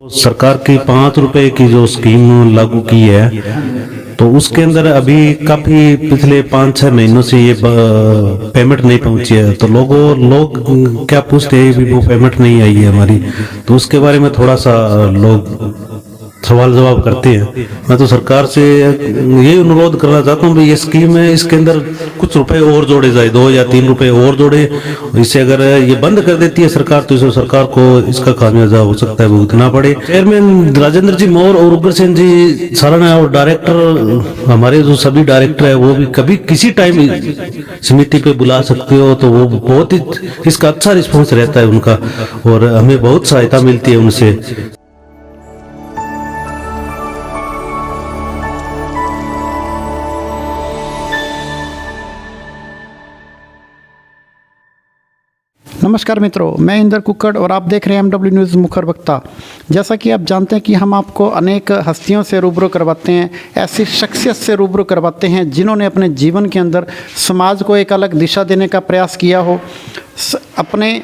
सरकार की 5 रुपए की जो स्कीम लागू की है तो उसके अंदर अभी काफी पिछले 5-6 महीनों से ये पेमेंट नहीं पहुंची है। तो लोग क्या पूछते हैं भी वो पेमेंट नहीं आई है हमारी, तो उसके बारे में थोड़ा सा लोग सवाल जवाब करते हैं। मैं तो सरकार से यही अनुरोध करना चाहता हूँ भी ये स्कीम है, इसके अंदर कुछ रुपए और जोड़े जाए, 2 या 3 रुपए और जोड़े। इससे अगर ये बंद कर देती है सरकार तो इसे सरकार को इसका खामियाजा हो सकता है भुगतना पड़े। चेयरमैन राजेंद्र जी मौर्य और उग्रसेन जी सालाना और डायरेक्टर हमारे जो सभी डायरेक्टर है वो भी कभी किसी टाइम समिति पे बुला सकते हो, तो वो बहुत ही इसका अच्छा रिस्पॉन्स रहता है उनका और हमें बहुत सहायता मिलती है उनसे। नमस्कार मित्रों, मैं इंदर कुक्कड़ और आप देख रहे हैं MW न्यूज़ मुखर वक्ता। जैसा कि आप जानते हैं कि हम आपको अनेक हस्तियों से रूबरू करवाते हैं, ऐसी शख्सियत से रूबरू करवाते हैं जिन्होंने अपने जीवन के अंदर समाज को एक अलग दिशा देने का प्रयास किया हो, अपने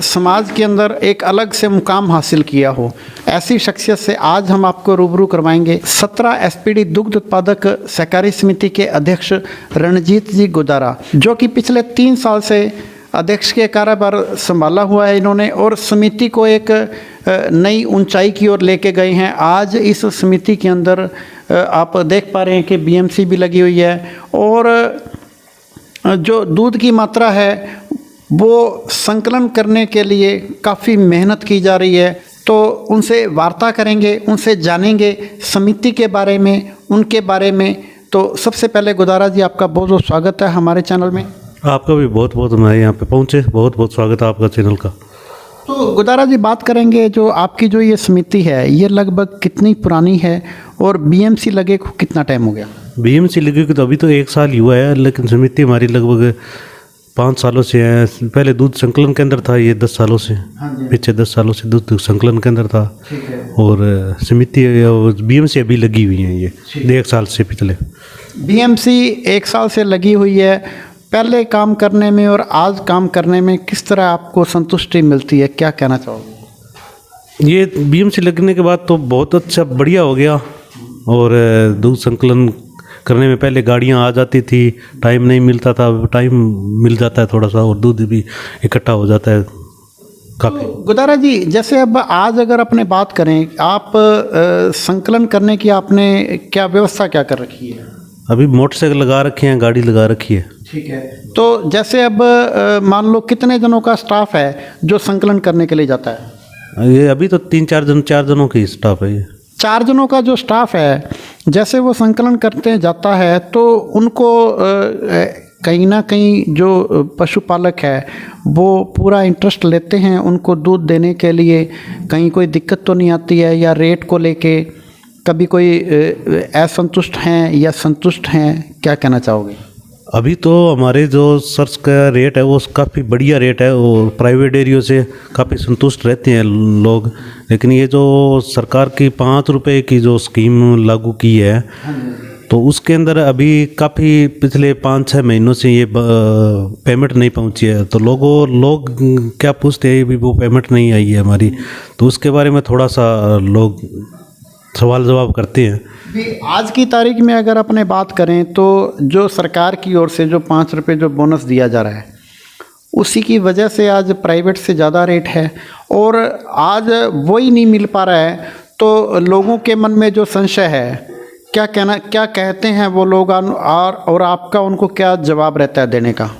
समाज के अंदर एक अलग से मुकाम हासिल किया हो। ऐसी शख्सियत से आज हम आपको रूबरू करवाएंगे 17 SPD दुग्ध उत्पादक सहकारी समिति के अध्यक्ष रणजीत जी गुदारा, जो कि पिछले 3 साल से अध्यक्ष के कार्यभार संभाला हुआ है इन्होंने और समिति को एक नई ऊंचाई की ओर लेके गए हैं। आज इस समिति के अंदर आप देख पा रहे हैं कि BMC भी लगी हुई है और जो दूध की मात्रा है वो संकलन करने के लिए काफ़ी मेहनत की जा रही है। तो उनसे वार्ता करेंगे, उनसे जानेंगे समिति के बारे में, उनके बारे में। तो सबसे पहले गुदारा जी, आपका बहुत बहुत स्वागत है हमारे चैनल में। आपका भी बहुत बहुत, मैं यहाँ पे पहुँचे, बहुत बहुत स्वागत है आपका चैनल का। तो गुदारा जी, बात करेंगे जो आपकी जो ये समिति है ये लगभग कितनी पुरानी है और BMC लगे को कितना टाइम हो गया? BMC लगे को तो अभी तो 1 साल ही हुआ है, लेकिन समिति हमारी लगभग 5 सालों से है। पहले दूध संकलन केंद्र था, ये 10 सालों से, पीछे 10 सालों से दूध संकलन केंद्र था। और समिति BMC अभी लगी हुई है ये 1 साल से। पिछले BMC 1 साल से लगी हुई है। पहले काम करने में और आज काम करने में किस तरह आपको संतुष्टि मिलती है, क्या कहना चाहोगे? ये BMC लगने के बाद तो बहुत अच्छा बढ़िया हो गया। और दूध संकलन करने में पहले गाड़ियां आ जाती थी, टाइम नहीं मिलता था, टाइम मिल जाता है थोड़ा सा और दूध भी इकट्ठा हो जाता है काफ़ी। तो गुदारा जी, जैसे अब आज अगर अपने बात करें, आप संकलन करने की आपने क्या व्यवस्था क्या कर रखी है? अभी मोटरसाइकिल लगा रखे हैं, गाड़ी लगा रखी है। ठीक है। तो जैसे अब मान लो कितने जनों का स्टाफ है जो संकलन करने के लिए जाता है? ये अभी तो 4 जनों की स्टाफ है। ये 4 जनों का जो स्टाफ है, जैसे वो संकलन करते जाता है तो उनको कहीं ना कहीं जो पशुपालक है वो पूरा इंटरेस्ट लेते हैं उनको दूध देने के लिए। कहीं कोई दिक्कत तो नहीं आती है, या रेट को लेके कभी कोई असंतुष्ट हैं या संतुष्ट हैं, क्या कहना चाहोगे? अभी तो हमारे जो सर्च का रेट है वो काफ़ी बढ़िया रेट है और प्राइवेट एरियो से काफ़ी संतुष्ट रहते हैं लोग। लेकिन ये जो सरकार की 5 रुपए की जो स्कीम लागू की है तो उसके अंदर अभी काफ़ी पिछले 5-6 महीनों से ये पेमेंट नहीं पहुंची है। तो लोग क्या पूछते हैं भी वो पेमेंट नहीं आई है हमारी, तो उसके बारे में थोड़ा सा लोग सवाल जवाब करते हैं। आज की तारीख में अगर अपने बात करें तो जो सरकार की ओर से जो 5 रुपये जो बोनस दिया जा रहा है उसी की वजह से आज प्राइवेट से ज़्यादा रेट है और आज वही नहीं मिल पा रहा है। तो लोगों के मन में जो संशय है, क्या कहते हैं वो लोग और आपका उनको क्या जवाब रहता है देने का?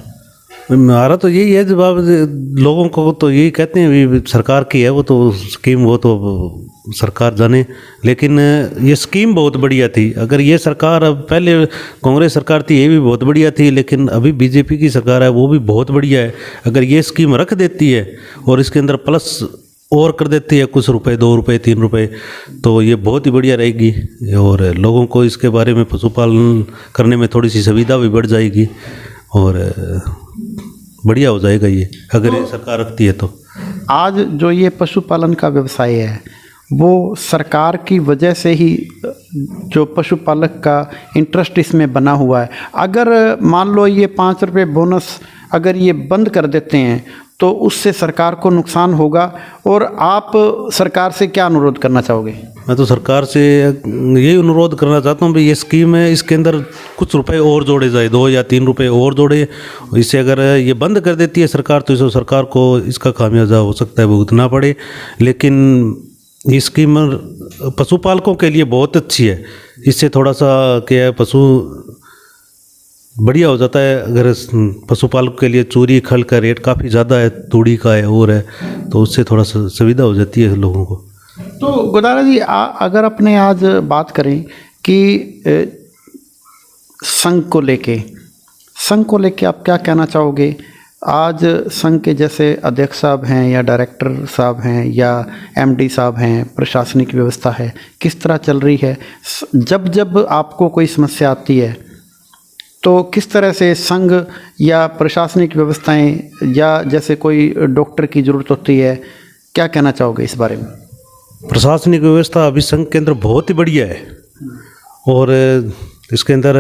हमारा तो यही है जवाब, लोगों को तो यही कहते हैं भी सरकार की है वो तो स्कीम, वो तो सरकार जाने। लेकिन ये स्कीम बहुत बढ़िया थी। अगर ये सरकार, अब पहले कांग्रेस सरकार थी ये भी बहुत बढ़िया थी, लेकिन अभी BJP की सरकार है वो भी बहुत बढ़िया है। अगर ये स्कीम रख देती है और इसके अंदर प्लस और कर देती है कुछ रुपए, 2 रुपए 3 रुपए, तो ये बहुत ही बढ़िया रहेगी और लोगों को इसके बारे में पशुपालन करने में थोड़ी सी सुविधा भी बढ़ जाएगी और बढ़िया हो जाएगा ये अगर ये सरकार रखती है। तो आज जो ये पशुपालन का व्यवसाय है वो सरकार की वजह से ही जो पशुपालक का इंटरेस्ट इसमें बना हुआ है। अगर मान लो ये 5 रुपये बोनस अगर ये बंद कर देते हैं तो उससे सरकार को नुकसान होगा, और आप सरकार से क्या अनुरोध करना चाहोगे? मैं तो सरकार से यही अनुरोध करना चाहता हूँ भाई, ये स्कीम है, इसके अंदर कुछ रुपए और जोड़े जाए, 2 या 3 रुपए और जोड़े। इससे अगर ये बंद कर देती है सरकार तो इसे सरकार को इसका खामियाजा हो सकता है भुगतना पड़े। लेकिन ये स्कीम पशुपालकों के लिए बहुत अच्छी है। इससे थोड़ा सा क्या है, पशु बढ़िया हो जाता है। अगर पशुपालक के लिए चूरी खल का रेट काफ़ी ज़्यादा है, तूड़ी का है और है, तो उससे थोड़ा सा सुविधा हो जाती है लोगों को। तो गोदारा जी, अगर अपने आज बात करें कि संघ को लेके आप क्या कहना चाहोगे? आज संघ के जैसे अध्यक्ष साहब हैं या डायरेक्टर साहब हैं या एमडी साहब हैं, प्रशासनिक व्यवस्था है, किस तरह चल रही है? जब आपको कोई समस्या आती है तो किस तरह से संघ या प्रशासनिक व्यवस्थाएं, या जैसे कोई डॉक्टर की ज़रूरत होती है, क्या कहना चाहोगे इस बारे में? प्रशासनिक व्यवस्था अभी संघ के अंदर बहुत ही बढ़िया है, और इसके अंदर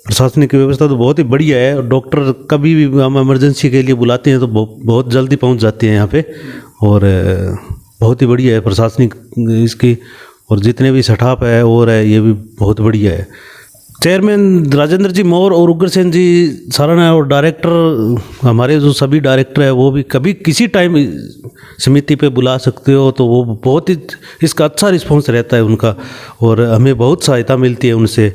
प्रशासनिक व्यवस्था तो बहुत ही बढ़िया है। डॉक्टर कभी भी हम इमरजेंसी के लिए बुलाते हैं तो बहुत जल्दी पहुंच जाते हैं यहाँ पे, और बहुत ही बढ़िया है प्रशासनिक इसकी, और जितने भी स्टाफ है और है ये भी बहुत बढ़िया है। चेयरमैन राजेंद्र जी मौर्य और उग्रसेन जी साराना और डायरेक्टर हमारे जो सभी डायरेक्टर है वो भी कभी किसी टाइम समिति पे बुला सकते हो, तो वो बहुत ही इसका अच्छा रिस्पॉन्स रहता है उनका, और हमें बहुत सहायता मिलती है उनसे।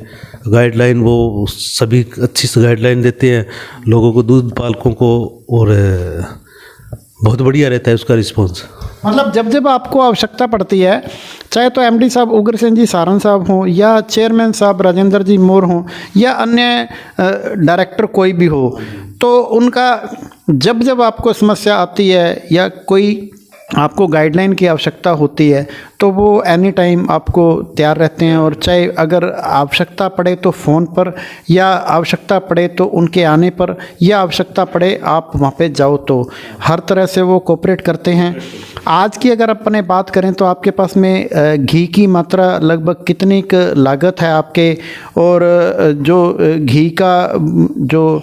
गाइडलाइन वो सभी अच्छी से गाइडलाइन देते हैं लोगों को, दूध पालकों को, और बहुत बढ़िया रहता है उसका रिस्पॉन्स। मतलब जब आपको आवश्यकता पड़ती है, चाहे तो एमडी साहब उग्रसेन जी सारण साहब हों या चेयरमैन साहब राजेंद्र जी मौर्य हों या अन्य डायरेक्टर कोई भी हो, तो उनका जब आपको समस्या आती है या कोई आपको गाइडलाइन की आवश्यकता होती है तो वो एनी टाइम आपको तैयार रहते हैं। और चाहे अगर आवश्यकता पड़े तो फ़ोन पर, या आवश्यकता पड़े तो उनके आने पर, या आवश्यकता पड़े आप वहाँ पे जाओ, तो हर तरह से वो कोऑपरेट करते हैं। आज की अगर अपने बात करें तो आपके पास में घी की मात्रा लगभग कितनी लागत है आपके, और जो घी का जो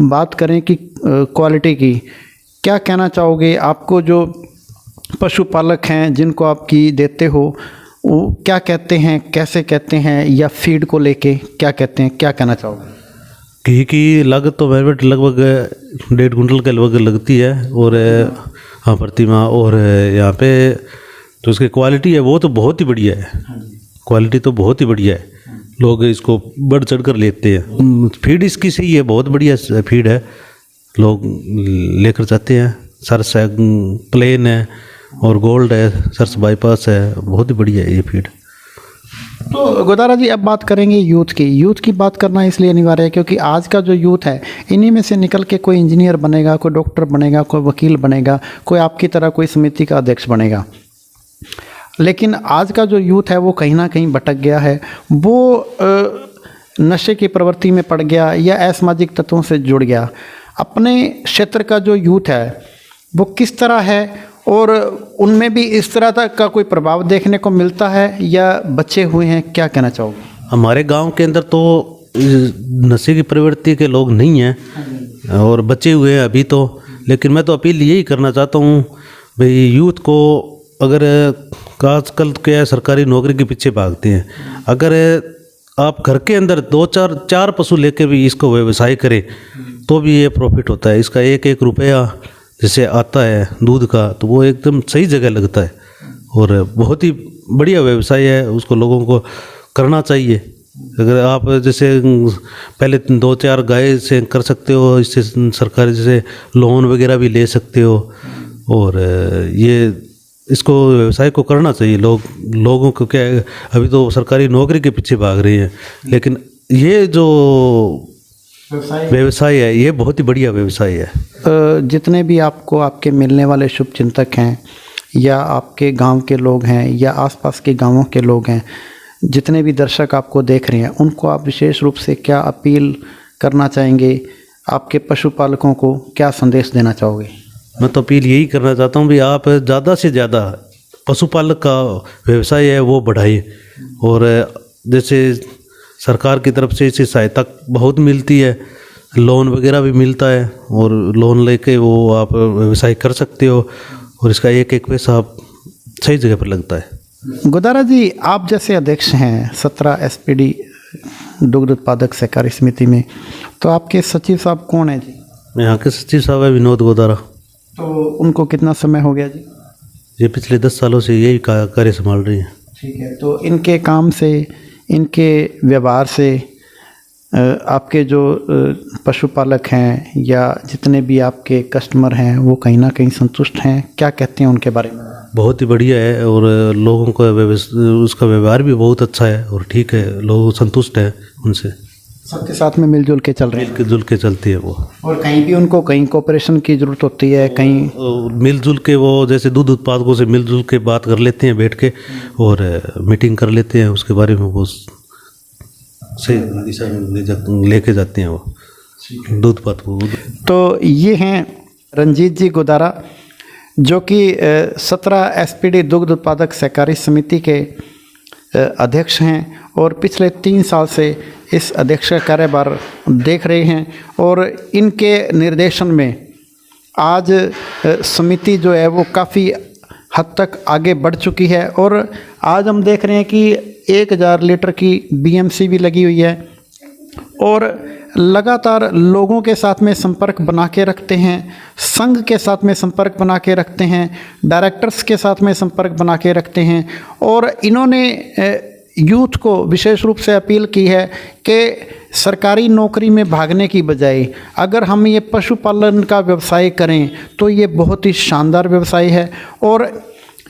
बात करें कि क्वालिटी की, क्या कहना चाहोगे? आपको जो पशुपालक हैं जिनको आप घी देते हो वो क्या कहते हैं, कैसे कहते हैं, या फीड को लेके क्या कहते हैं, क्या कहना चाहोगे? घी की लागत तो लगभग 1.5 कुंटल के लगभग लगती है, और हाँ प्रतिमा, और यहाँ पे जो इसकी क्वालिटी है वो तो बहुत ही बढ़िया है। क्वालिटी तो बहुत ही बढ़िया है, लोग इसको बढ़ चढ़ कर लेते हैं। फीड इसकी सही है, बहुत बढ़िया फीड है, लोग लेकर जाते हैं। सरस है, प्लेन है, और गोल्ड है, सरस बाईपास है, बहुत ही बढ़िया है ये फीड। तो गोदारा जी, अब बात करेंगे यूथ की बात करना इसलिए अनिवार्य है क्योंकि आज का जो यूथ है, इन्हीं में से निकल के कोई इंजीनियर बनेगा, कोई डॉक्टर बनेगा, कोई वकील बनेगा, कोई आपकी तरह कोई समिति का अध्यक्ष बनेगा। लेकिन आज का जो यूथ है वो कहीं ना कहीं भटक गया है, वो नशे की प्रवृत्ति में पड़ गया या असामाजिक तत्वों से जुड़ गया। अपने क्षेत्र का जो यूथ है वो किस तरह है, और उनमें भी इस तरह का कोई प्रभाव देखने को मिलता है या बचे हुए हैं, क्या कहना चाहोगे? हमारे गांव के अंदर तो नशे की प्रवृत्ति के लोग नहीं हैं और बचे हुए हैं अभी तो। लेकिन मैं तो अपील यही करना चाहता हूँ भाई, यूथ को, अगर आजकल क्या है सरकारी नौकरी के पीछे भागते हैं, अगर आप घर के अंदर 2-4 पशु लेके भी इसको व्यवसाय करें तो भी ये प्रॉफिट होता है। इसका एक रुपया जैसे आता है दूध का, तो वो एकदम सही जगह लगता है और बहुत ही बढ़िया व्यवसाय है, उसको लोगों को करना चाहिए। अगर आप जैसे पहले 2-4 गाय से कर सकते हो, इससे सरकारी जैसे लोन वगैरह भी ले सकते हो, और ये इसको व्यवसाय को करना चाहिए। लोगों को क्या है, अभी तो सरकारी नौकरी के पीछे भाग रही हैं, लेकिन ये जो व्यवसाय है ये बहुत ही बढ़िया व्यवसाय है। जितने भी आपको आपके मिलने वाले शुभचिंतक हैं या आपके गांव के लोग हैं या आसपास के गांवों के लोग हैं, जितने भी दर्शक आपको देख रहे हैं, उनको आप विशेष रूप से क्या अपील करना चाहेंगे? आपके पशुपालकों को क्या संदेश देना चाहोगे? मैं तो अपील यही करना चाहता हूँ भी आप ज़्यादा से ज़्यादा पशुपालक का व्यवसाय है वो बढ़ाइए, और जैसे सरकार की तरफ से इसे सहायता बहुत मिलती है, लोन वगैरह भी मिलता है और लोन लेके वो आप व्यवसाय कर सकते हो और इसका एक एक पैसा आप सही जगह पर लगता है। गोदारा जी, आप जैसे अध्यक्ष हैं 17 एसपीडी दुग्ध उत्पादक सहकारी समिति में, तो आपके सचिव साहब कौन है जी? यहाँ के सचिव साहब है विनोद गोदारा। तो उनको कितना समय हो गया जी? ये पिछले 10 सालों से यही कार्य संभाल रही है। ठीक है, तो इनके काम से, इनके व्यवहार से आपके जो पशुपालक हैं या जितने भी आपके कस्टमर हैं वो कहीं ना कहीं संतुष्ट हैं? क्या कहते हैं उनके बारे में? बहुत ही बढ़िया है और लोगों का उसका व्यवहार भी बहुत अच्छा है और ठीक है, लोग संतुष्ट हैं उनसे। सबके साथ में मिलजुल के चल रहे हैं? मिलजुल के चलती है वो। और कहीं भी उनको कहीं कोऑपरेशन की ज़रूरत होती है, कहीं मिलजुल के वो जैसे दूध उत्पादकों से मिलजुल के बात कर लेते हैं बैठ के और मीटिंग कर लेते हैं, उसके बारे में वो सही दिशा में लेके जाते हैं वो दूध उत्पादक। तो ये हैं रंजीत जी गोदारा, जो कि 17 एसपीडी दुग्ध उत्पादक सहकारी समिति के अध्यक्ष हैं और पिछले 3 साल से इस अध्यक्ष का कार्यभार देख रहे हैं और इनके निर्देशन में आज समिति जो है वो काफ़ी हद तक आगे बढ़ चुकी है और आज हम देख रहे हैं कि 1000 लीटर की बीएमसी भी लगी हुई है और लगातार लोगों के साथ में संपर्क बना के रखते हैं, संघ के साथ में संपर्क बना के रखते हैं, डायरेक्टर्स के साथ में संपर्क बना के रखते हैं और इन्होंने यूथ को विशेष रूप से अपील की है कि सरकारी नौकरी में भागने की बजाय अगर हम ये पशुपालन का व्यवसाय करें तो ये बहुत ही शानदार व्यवसाय है और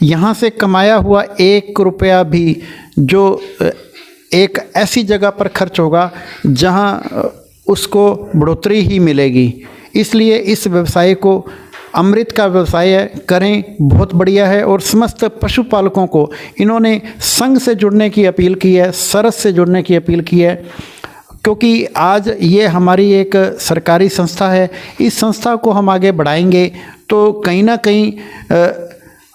यहाँ से कमाया हुआ 1 रुपया भी जो एक ऐसी जगह पर खर्च होगा जहाँ उसको बढ़ोतरी ही मिलेगी। इसलिए इस व्यवसाय को अमृत का व्यवसाय करें, बहुत बढ़िया है। और समस्त पशुपालकों को इन्होंने संघ से जुड़ने की अपील की है, सरस से जुड़ने की अपील की है, क्योंकि आज ये हमारी एक सरकारी संस्था है। इस संस्था को हम आगे बढ़ाएंगे तो कहीं ना कहीं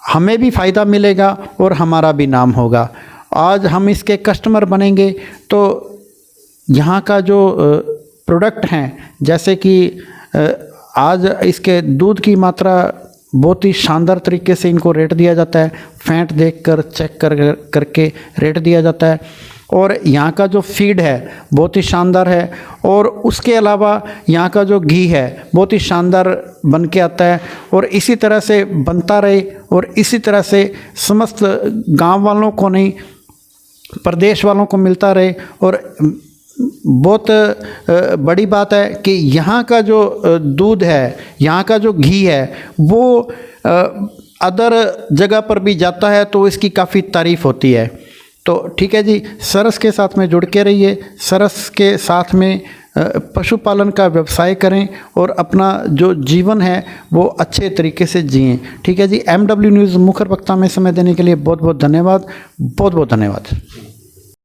हमें भी फ़ायदा मिलेगा और हमारा भी नाम होगा। आज हम इसके कस्टमर बनेंगे तो यहाँ का जो प्रोडक्ट हैं, जैसे कि आज इसके दूध की मात्रा बहुत ही शानदार तरीके से इनको रेट दिया जाता है, फैट देखकर चेक करके रेट दिया जाता है और यहाँ का जो फीड है बहुत ही शानदार है और उसके अलावा यहाँ का जो घी है बहुत ही शानदार बन के आता है और इसी तरह से बनता रहे और इसी तरह से समस्त गांव वालों को नहीं, प्रदेश वालों को मिलता रहे। और बहुत बड़ी बात है कि यहाँ का जो दूध है, यहाँ का जो घी है वो अदर जगह पर भी जाता है तो इसकी काफ़ी तारीफ़ होती है। तो ठीक है जी, सरस के साथ में जुड़ के रहिए, सरस के साथ में पशुपालन का व्यवसाय करें और अपना जो जीवन है वो अच्छे तरीके से जिएं। ठीक है जी। MW न्यूज़ मुखर वक्ता में समय देने के लिए बहुत बहुत धन्यवाद, बहुत बहुत धन्यवाद।